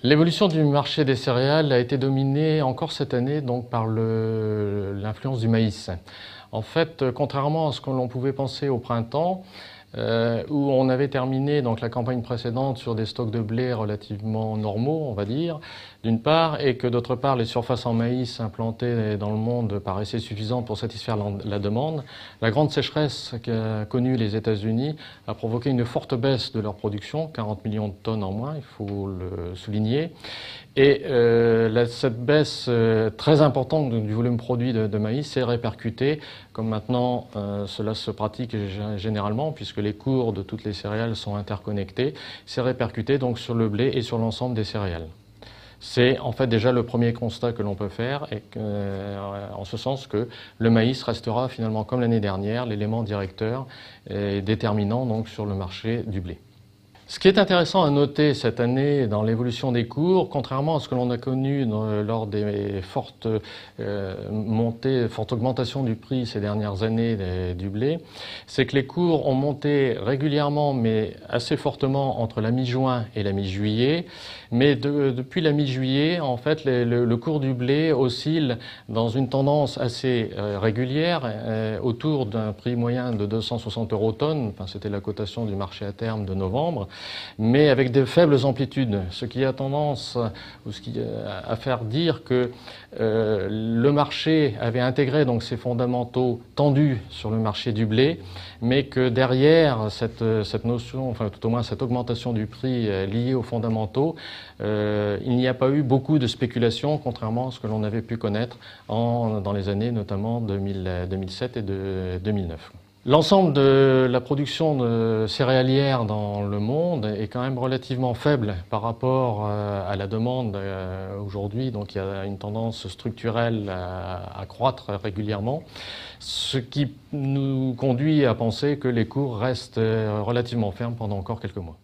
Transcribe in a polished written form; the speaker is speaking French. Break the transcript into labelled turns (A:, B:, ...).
A: L'évolution du marché des céréales a été dominée encore cette année donc, par l'influence du maïs. En fait, contrairement à ce que l'on pouvait penser au printemps, où on avait terminé donc, la campagne précédente sur des stocks de blé relativement normaux, on va dire, d'une part, et que d'autre part, les surfaces en maïs implantées dans le monde paraissaient suffisantes pour satisfaire la demande. La grande sécheresse qu'a connue les États-Unis a provoqué une forte baisse de leur production, 40 millions de tonnes en moins, il faut le souligner. Et cette baisse très importante du volume produit de maïs s'est répercutée, comme maintenant cela se pratique généralement, puisque les cours de toutes les céréales sont interconnectés, s'est répercuté donc sur le blé et sur l'ensemble des céréales. C'est en fait déjà le premier constat que l'on peut faire, et en ce sens que le maïs restera finalement comme l'année dernière l'élément directeur et déterminant donc sur le marché du blé. Ce qui est intéressant à noter cette année dans l'évolution des cours, contrairement à ce que l'on a connu lors des fortes augmentations du prix ces dernières années du blé, c'est que les cours ont monté régulièrement mais assez fortement entre la mi-juin et la mi-juillet. Mais depuis la mi-juillet, en fait, le cours du blé oscille dans une tendance assez régulière, autour d'un prix moyen de 260 € tonne, enfin, c'était la cotation du marché à terme de novembre, mais avec de faibles amplitudes, ce qui a tendance à faire dire que le marché avait intégré donc ces fondamentaux tendus sur le marché du blé, mais que derrière cette notion, enfin tout au moins cette augmentation du prix liée aux fondamentaux, il n'y a pas eu beaucoup de spéculation, contrairement à ce que l'on avait pu connaître dans les années notamment 2007 et 2009. L'ensemble de la production céréalière dans le monde est quand même relativement faible par rapport à la demande aujourd'hui. Donc il y a une tendance structurelle à croître régulièrement, ce qui nous conduit à penser que les cours restent relativement fermes pendant encore quelques mois.